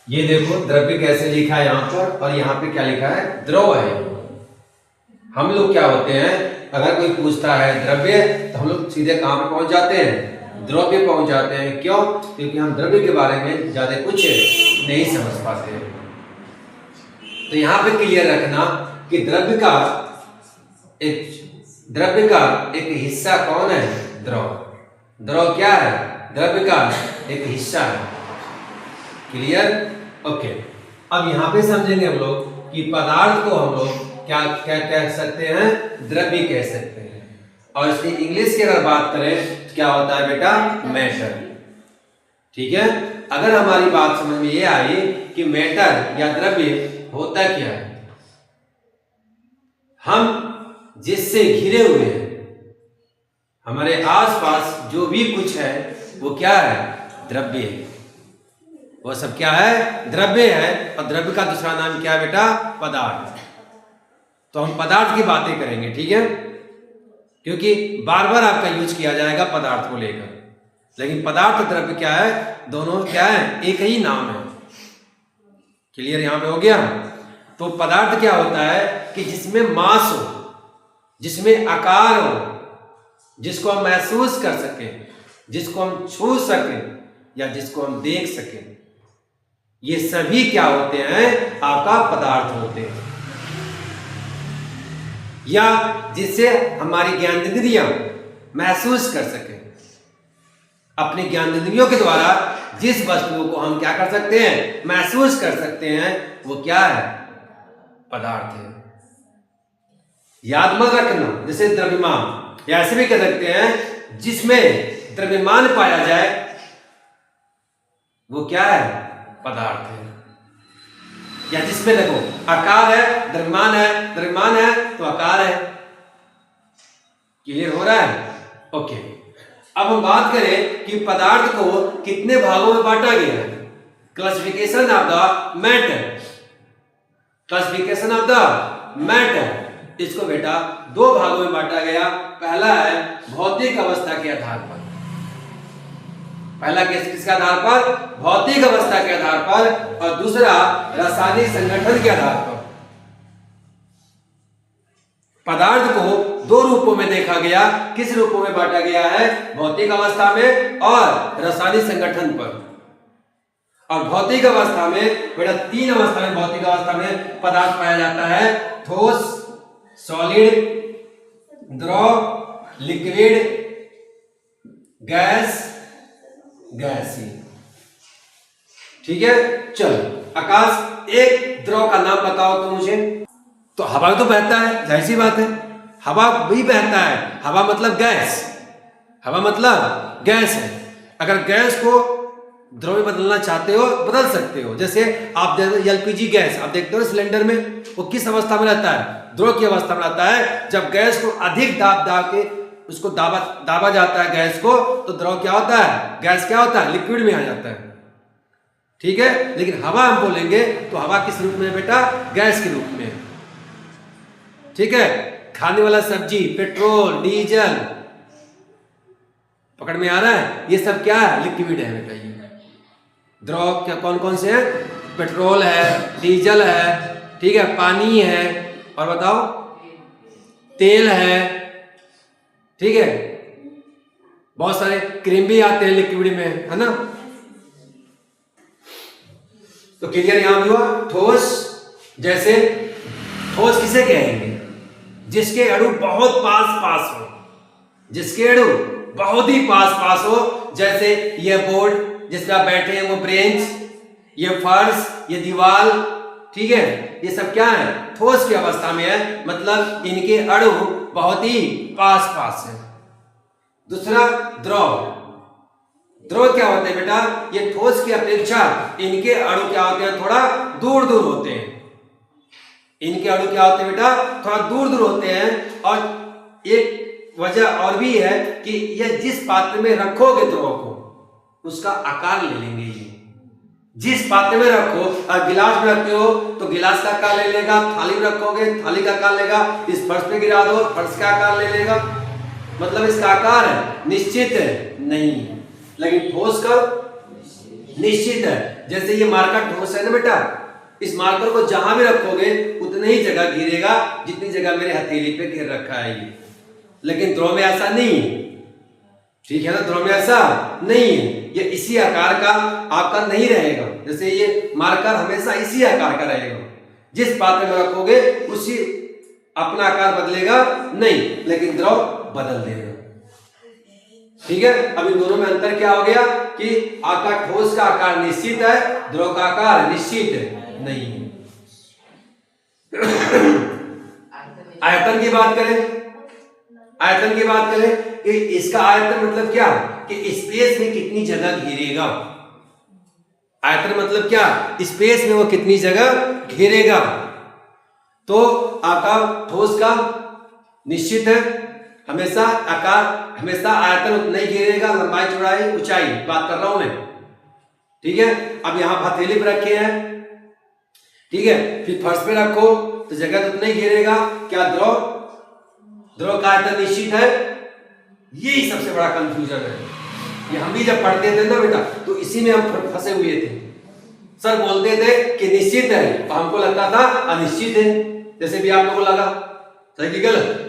ये देखो द्रव्य कैसे लिखा है यहाँ पर, और यहाँ पे क्या लिखा है, द्रव है। हम लोग क्या होते हैं, अगर कोई पूछता है द्रव्य तो हम लोग सीधे कहाँ पे पहुंच जाते हैं, द्रव पे पहुंच जाते हैं। क्यों? क्योंकि हम द्रव्य के बारे में ज्यादा कुछ नहीं समझ पाते। तो यहाँ पे क्लियर रखना कि द्रव्य का एक हिस्सा कौन है, द्रव। द्रव क्या है, द्रव्य का एक हिस्सा है। क्लियर? ओके। अब यहाँ पे समझेंगे हम लोग कि पदार्थ को हम लोग क्या क्या कह सकते हैं, द्रव्य कह सकते हैं। और इसकी इंग्लिश की अगर बात करें तो क्या होता है बेटा, मैटर। ठीक है, अगर हमारी बात समझ में ये आई कि मैटर या द्रव्य होता क्या है, हम जिससे घिरे हुए हैं, हमारे आसपास जो भी कुछ है वो क्या है, द्रव्य है। वो सब क्या है, द्रव्य है। और द्रव्य का दूसरा नाम क्या है बेटा, पदार्थ। तो हम पदार्थ की बातें करेंगे, ठीक है, क्योंकि बार बार आपका यूज किया जाएगा पदार्थ को लेकर। लेकिन पदार्थ और द्रव्य क्या है, दोनों क्या है, एक ही नाम है। क्लियर यहां पे हो गया? तो पदार्थ क्या होता है कि जिसमें मास हो, जिसमें आकार हो, जिसको हम महसूस कर सके, जिसको हम छू सके या जिसको हम देख सके, ये सभी क्या होते हैं, आपका पदार्थ होते हैं। या जिससे हमारी ज्ञानेंद्रियां महसूस कर सके, अपने ज्ञानेंद्रियों के द्वारा जिस वस्तुओं को हम क्या कर सकते हैं, महसूस कर सकते हैं, वो क्या है, पदार्थ है। याद मत रखना, जैसे द्रव्यमान, या ऐसे भी कह सकते हैं जिसमें द्रव्यमान पाया जाए वो क्या है, पदार्थ है। या जिसमें देखो आकार है, द्रव्यमान है, द्रव्यमान है तो आकार है। क्लियर हो रहा है? ओके। अब हम बात करें कि पदार्थ को कितने भागों में बांटा गया है। Classification of the matter, classification of the matter, इसको बेटा दो भागों में बांटा गया। पहला है भौतिक अवस्था के आधार पर। पहला किसके आधार पर, भौतिक अवस्था के आधार पर, और दूसरा रासायनिक संगठन के आधार पर। पदार्थ को दो रूपों में देखा गया। किस रूपों में बांटा गया है, भौतिक अवस्था में और रासायनिक संगठन पर। और भौतिक अवस्था में बेटा तीन अवस्था में भौतिक अवस्था में पदार्थ पाया जाता है, ठोस, सॉलिड, द्रव, लिक्विड, गैस, गैसीय। ठीक है, चलो आकाश एक द्रव का नाम बताओ तो मुझे। तो हवा तो बहता है, जाहिर सी बात है, हवा भी बहता है। हवा मतलब गैस, हवा मतलब गैस है। अगर गैस को द्रव में बदलना चाहते हो, बदल सकते हो। जैसे आप एलपीजी गैस आप देखते हो सिलेंडर में, वो किस अवस्था में रहता है, द्रव की अवस्था में रहता है। जब गैस को अधिक दाब के उसको दाबा जाता है गैस को, तो द्रव क्या होता है, गैस क्या होता है, लिक्विड में आ जाता है। ठीक है, लेकिन हवा हम बोलेंगे तो हवा किस रूप में है बेटा, गैस के रूप में। ठीक है, खाने वाला सब्जी, पेट्रोल, डीजल, पकड़ में आ रहा है, ये सब क्या है, लिक्विड है बेटा। ये द्रव क्या कौन कौन से हैं, पेट्रोल है, डीजल है, ठीक है, पानी है, और बताओ तेल है, ठीक है, बहुत सारे क्रीम भी आते हैं लिक्विड में, है ना। तो क्लियर यहां भी हुआ। ठोस, जैसे ठोस किसे कहेंगे, जिसके अणु बहुत पास हो, जिसके अणु बहुत ही पास हो। जैसे ये बोर्ड जिस पे आप बैठे हैं, वो ब्रेंच, ये फर्श, ये दीवार, ठीक है, ये सब क्या है, ठोस की अवस्था में है। मतलब इनके अणु बहुत ही पास है। दूसरा द्रव, द्रव क्या होते हैं बेटा, ये ठोस की अपेक्षा इनके अणु क्या होते हैं, थोड़ा दूर होते हैं। इनके अणु क्या होते हैं बेटा, थोड़ा दूर होते हैं। और एक वजह और भी है कि ये जिस पात्र में रखोगे द्रव को, उसका आकार ले लेंगे। ये जिस पात्र में रखो, अगर गिलास में रखते हो तो गिलास का आकार ले लेगा, थाली में रखोगे थाली का आकार लेगा, इस फर्श पे गिरा दो फर्श का आकार ले लेगा। मतलब इसका आकार निश्चित नहीं है। लेकिन ठोस का निश्चित है। जैसे ये मार्कर ठोस है ना बेटा, इस मार्कर को जहां भी रखोगे उतनी ही जगह घेरेगा जितनी जगह मेरे हथेली पे घेर रखा है ये। लेकिन द्रव में ऐसा नहीं है, ठीक है ना, द्रव में ऐसा नहीं है, ये इसी आकार का आपका नहीं रहेगा। जैसे ये मार्कर हमेशा इसी आकार का रहेगा, जिस पात्र में रखोगे उसी अपना आकार बदलेगा नहीं, लेकिन द्रव बदल देगा। ठीक है, अब इन दोनों में अंतर क्या हो गया कि आपका ठोस का आकार निश्चित है, द्रव का आकार निश्चित नहीं है। आयतन की बात करें, आयतन की बात करें कि इसका आयतन मतलब क्या कि स्पेस में कितनी जगह घेरेगा। आयतन मतलब क्या, स्पेस में वो कितनी जगह घेरेगा। तो आपका ठोस का निश्चित है, हमेशा आकार, हमेशा आयतन उतना ही घेरेगा, लंबाई चौड़ाई ऊंचाई बात कर रहा हूं मैं। ठीक है, अब यहां हथेली पे रखे हैं, ठीक है, फिर फर्श पे रखो तो जगह तो उतना ही घेरेगा। क्या द्रव, द्रव का आयतन निश्चित है, यही सबसे बड़ा कंफ्यूजन है। ये हम भी जब पढ़ते थे ना बेटा तो इसी में हम फंसे हुए थे। सर बोलते थे कि निश्चित है तो हमको लगता था अनिश्चित है, जैसे भी आप लोगों को लगा। सही कि गलत?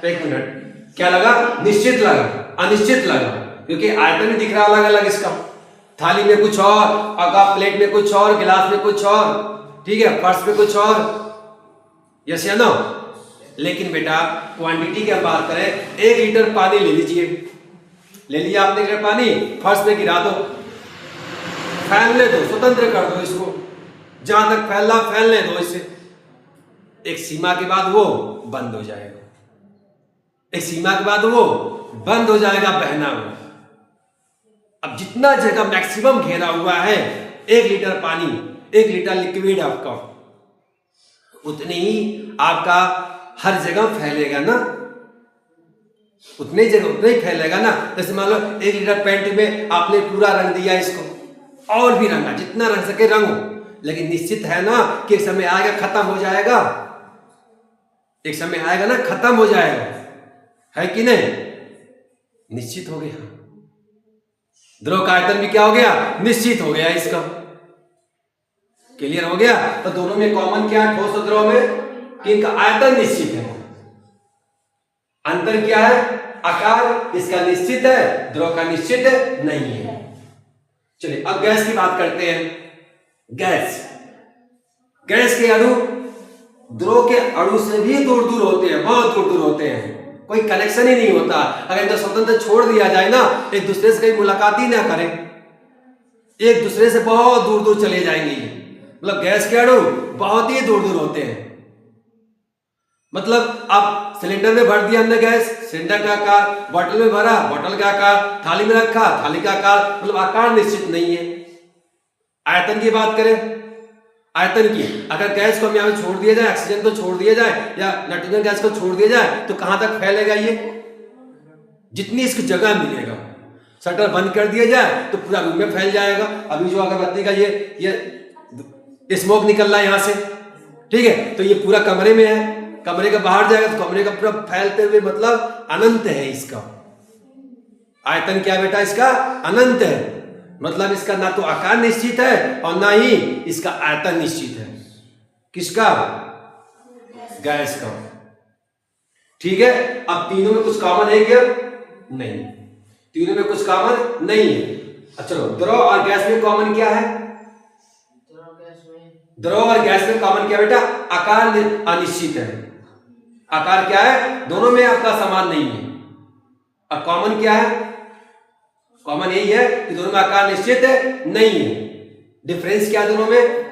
एक मिनट, क्या लगा? निश्चित लगा, अनिश्चित लगा, क्योंकि आयतन में दिख रहा अलग अलग इसका, थाली में कुछ और, अगर प्लेट में कुछ और, गिलास में कुछ और, ठीक है, फर्श पे कुछ और। यस या नो? लेकिन बेटा क्वांटिटी की बात करें, 1 लीटर पानी ले लीजिए, ले लिया आपने 1 लीटर पानी, फर्श में गिरा दो, फैलने दो, स्वतंत्र कर दो इसको, जहां तक फैलना फैलने दो इसे। एक सीमा के बाद वो बंद हो जाएगा, एक सीमा के बाद वो बंद हो जाएगा बहना हुआ। अब जितना जगह मैक्सिमम घेरा हुआ है 1 लीटर पानी, 1 लीटर लिक्विड आपका, उतनी ही आपका हर जगह फैलेगा ना, उतनी जगह उतना ही फैलेगा ना। जैसे मान लो 1 लीटर पेंट में आपने पूरा रंग दिया इसको, और भी रंगा, जितना रंग सके रंगो, लेकिन निश्चित है ना कि एक समय आएगा खत्म हो जाएगा, एक समय आएगा ना खत्म हो जाएगा, है कि नहीं? निश्चित हो गया। द्रव का आयतन भी क्या हो गया? निश्चित हो गया इसका। क्लियर हो गया? तो दोनों में कॉमन क्या है ठोस और द्रव में कि इनका आयतन निश्चित है। अंतर क्या है? आकार इसका निश्चित है, द्रव का निश्चित नहीं है। चलिए अब गैस की बात करते हैं। गैस, गैस के अणु द्रव के अणु से भी दूर दूर होते हैं, बहुत दूर दूर होते हैं, कोई कनेक्शन ही नहीं होता। अगर इनको स्वतंत्र छोड़ दिया जाए ना, एक दूसरे से कहीं मुलाकात ही ना करें, एक दूसरे से बहुत दूर दूर चले जाएंगे। मतलब गैस के अणु बहुत ही दूर दूर होते हैं। मतलब अब सिलेंडर में भर दिया हमने गैस, सिलेंडर का आकार, बोतल में भरा, बोतल का आकार, थाली में रखा, थाली का आकार, मतलब आकार निश्चित नहीं है। आयतन की बात करें, आयतन की, अगर गैस को हम यहाँ छोड़ दिया जाए, ऑक्सीजन को छोड़ दिया जाए या नाइट्रोजन गैस को छोड़ दिया जाए तो कहां तक फैलेगा ये? जितनी इसकी जगह मिलेगा। शटर बंद कर दिया जाए तो पूरा रूम में फैल जाएगा। अभी जो अगरबत्ती का ये स्मोक निकल रहा है यहां से, ठीक है, तो ये पूरा कमरे में है, कमरे का बाहर जाएगा तो कमरे का पूरा फैलते हुए, मतलब अनंत है इसका आयतन। क्या बेटा? इसका अनंत है, मतलब इसका ना तो आकार निश्चित है और ना ही इसका आयतन निश्चित है। किसका? गैस का। ठीक है, अब तीनों में कुछ कॉमन है क्या? नहीं, तीनों में कुछ कॉमन नहीं है। अच्छा चलो, द्रव और गैस में कॉमन क्या है? द्रव और गैस में कॉमन क्या बेटा? आकार अनिश्चित है। आकार क्या है? दोनों में आपका समान नहीं है। अब कॉमन क्या है? कॉमन यही है कि दोनों में आकार निश्चित है नहीं है। डिफरेंस क्या दोनों में?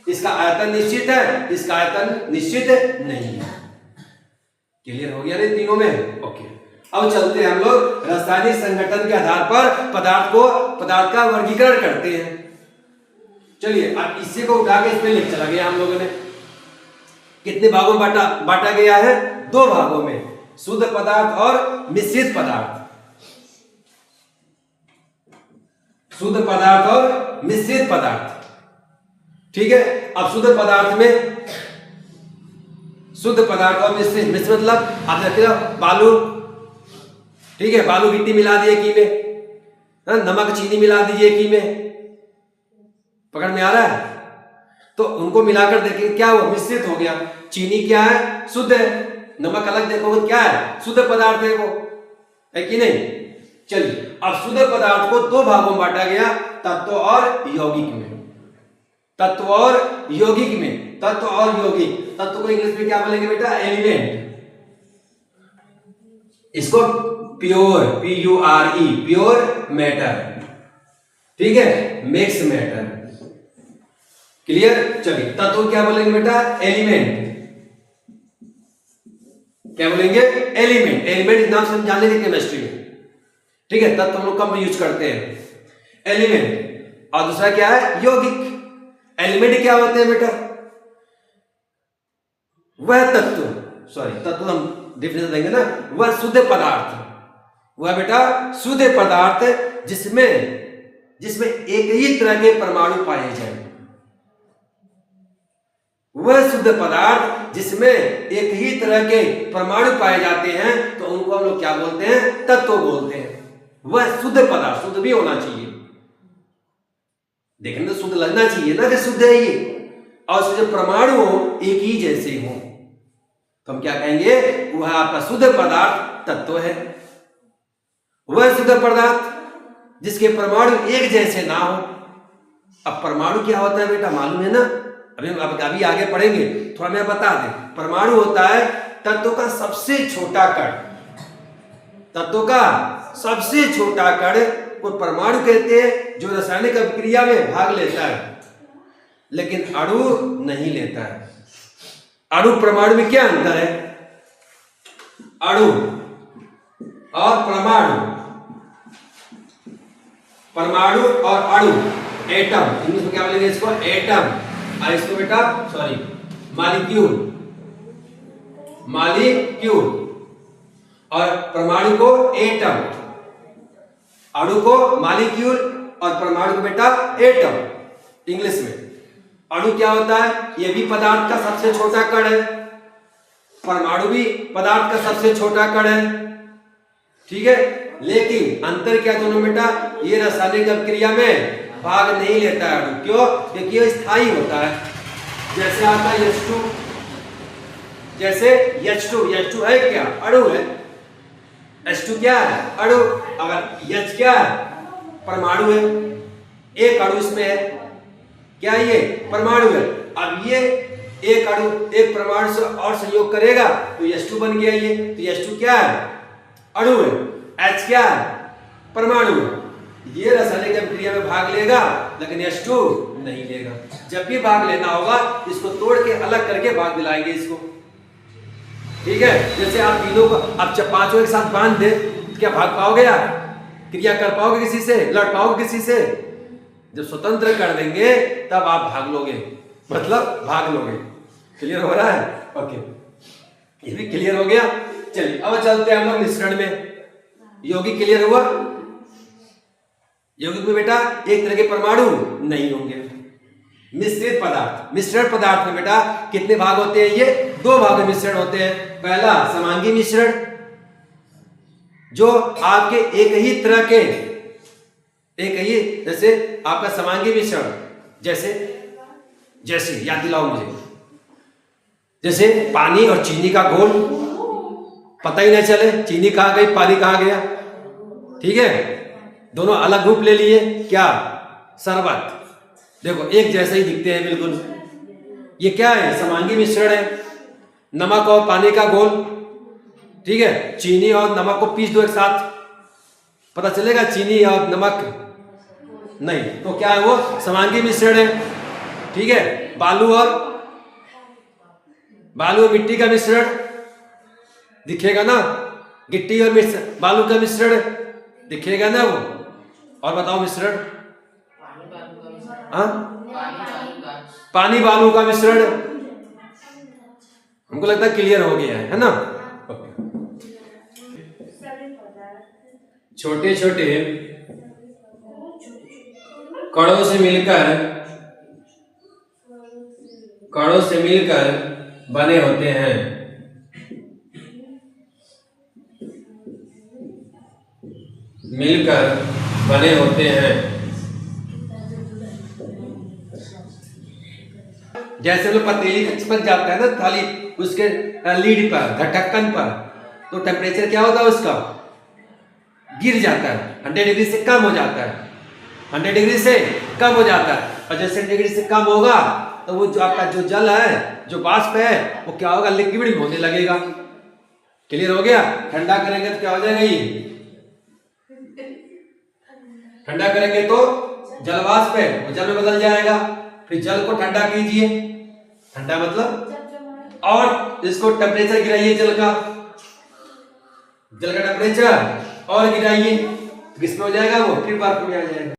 इसका आयतन निश्चित है, इसका आयतन निश्चित नहीं है। क्लियर हो गया नहीं तीनों में? ओके, अब चलते हैं हम लोग रासायनिक संगठन के आधार पर पदार्थ का वर्गीकरण करते हैं। चलिए अब इसी को उठा के इसमें लिख चला गया हम लोगों ने। कितने भागों में बांटा गया है? 2 भागों में, शुद्ध पदार्थ और मिश्रित पदार्थ। शुद्ध पदार्थ और मिश्रित पदार्थ, ठीक है। अब शुद्ध पदार्थ में, शुद्ध पदार्थ और मिश्रित, मिश्रित मतलब आप देखिए बालू, ठीक है, बालू गिट्टी मिला दिए घी में, नमक चीनी मिला दीजिए एक ही में, पकड़ में आ रहा है? तो उनको मिलाकर देखेंगे क्या हुआ, मिश्रित हो गया। चीनी क्या है, शुद्ध है, नमक अलग देखोगे क्या है, शुद्ध पदार्थ है वो, है कि नहीं। चलिए अब शुद्ध पदार्थ को दो भागों में बांटा गया, तत्व और यौगिक में। तत्व और यौगिक में, तत्व और यौगिक, तत्व को इंग्लिश में क्या बोलेंगे बेटा, एलिमेंट। इसको प्योर, PURE, प्योर मैटर, ठीक है, मिक्स मैटर। क्लियर। चलिए तत्व क्या बोलेंगे बेटा, एलिमेंट। क्या बोलेंगे, एलिमेंट। एलिमेंट इस नाम से हम जान लेंगे केमिस्ट्री में, ठीक है। तत्व हम लोग कम यूज करते हैं, एलिमेंट। और दूसरा क्या है, यौगिक। एलिमेंट क्या होते हैं बेटा, वह तत्व, सॉरी तत्व हम डिफरेंस देंगे ना, वह शुद्ध पदार्थ, वह बेटा शुद्ध पदार्थ जिसमें एक ही तरह के परमाणु पाए जाए, वह शुद्ध पदार्थ जिसमें एक ही तरह के परमाणु पाए जाते हैं, तो उनको हम लोग क्या बोलते हैं, तत्व बोलते हैं। वह शुद्ध पदार्थ, शुद्ध भी होना चाहिए, देखने तो शुद्ध लगना चाहिए ना कि शुद्ध है ये, और उसके जो परमाणु हो एक ही जैसे हो, तो हम क्या कहेंगे, वह आपका शुद्ध पदार्थ तत्व है। वह शुद्ध पदार्थ जिसके परमाणु एक जैसे ना हो। अब परमाणु क्या होता है बेटा, मालूम है ना, अभी आगे पढ़ेंगे, थोड़ा मैं बता दें। परमाणु होता है तत्व का सबसे छोटा कण, तत्व का सबसे छोटा कण को परमाणु कहते हैं, जो रासायनिक अभिक्रिया में भाग लेता है लेकिन अणु नहीं लेता है। अणु परमाणु में क्या अंतर है, अणु और परमाणु, परमाणु और अणु, एटम, इंग्लिश में क्या बोलेंगे इसको, एटम। और इसको बेटा सॉरी मॉलिक्यूल, मॉलिक्यूल। और परमाणु को एटम, अणु को मॉलिक्यूल और परमाणु को बेटा एटम। इंग्लिश में अणु क्या होता है, यह भी पदार्थ का सबसे छोटा कण है, परमाणु भी पदार्थ का सबसे छोटा कण है, ठीक है। लेकिन अंतर क्या दोनों बेटा, ये रासायनिक अभिक्रिया में भाग नहीं लेता है अणु, क्यों, क्योंकि ये स्थायी होता है। जैसे आपका H2, जैसे H2 है क्या, अणु है, H2 क्या है, अणु। अगर H क्या है, परमाणु है, एक अणु इसमें है, क्या ये परमाणु है। अब ये एक अणु एक परमाणु से और संयोग करेगा तो H2 बन गया ये, तो H2 क्या है, अणु है, H क्या है, परमाणु है। ये रासायनिक अभिक्रिया में भाग लेगा लेकिन H2 नहीं लेगा। जब भी भाग लेना होगा इसको तोड़ के अलग करके भाग दिलाएंगे इसको, ठीक है। जैसे आप तीनों को आप जब पांचों एक साथ बांध दे, क्या भाग पाओगे आप, क्रिया कर पाओगे किसी से, लड़ पाओगे किसी से। जब स्वतंत्र कर देंगे तब आप भाग लोगे, मतलब भाग लोगे। क्लियर हो रहा है, ओके, ये भी क्लियर हो गया। चलिए अब चलते हैं हम लोग मिश्रण में। यौगिक क्लियर हुआ, यौगिक में बेटा एक तरह के परमाणु नहीं होंगे। मिश्रित पदार्थ, मिश्रण पदार्थ में बेटा कितने भाग होते हैं, ये दो भाग में मिश्रण होते हैं। पहला समांगी मिश्रण, जो आपके एक ही तरह के, एक ही, जैसे आपका समांगी मिश्रण, जैसे याद दिलाओ मुझे, जैसे पानी और चीनी का घोल, पता ही नहीं चले चीनी कहाँ गई पानी कहाँ गया, ठीक है, दोनों अलग रूप ले लिए, क्या, शरबत। देखो एक जैसे ही दिखते हैं बिल्कुल। ये क्या है, समांगी मिश्रण है, नमक और पानी का घोल, ठीक है। चीनी और नमक को पीस दो एक साथ, पता चलेगा चीनी और नमक नहीं, तो क्या है वो समांगी मिश्रण है, ठीक है। बालू और मिट्टी का मिश्रण दिखेगा ना, गिट्टी और बालू का मिश्रण दिखेगा ना वो। और बताओ मिश्रण, हाँ, पानी बालू का मिश्रण, हमको लगता है क्लियर हो गया है ना। छोटे छोटे कणों से मिलकर बने होते हैं। मिलकर बने होते हैं। जैसे वो पतीली चिपक जाता है ना थाली उसके लीड पर ढक्कन पर, तो टेम्परेचर क्या होता है उसका, गिर जाता है, 100 डिग्री से कम हो जाता है, 100 डिग्री से कम हो जाता है। और जैसे 100 डिग्री से कम होगा तो वो जो आपका जो जल है, जो वाष्प है, वो क्या होगा, लिक्विड होने लगेगा। क्लियर हो गया? ठंडा करेंगे तो क्या हो जाएगा, ये ठंडा करेंगे तो जल वाष्प है वो जल में बदल जाएगा। फिर जल को ठंडा कीजिए, ठंडा मतलब, और इसको टेम्परेचर गिराइए, जल का टेम्परेचर और गिराइए, किसमें हो जाएगा वो, फिर बर्फ में आ जाएगा।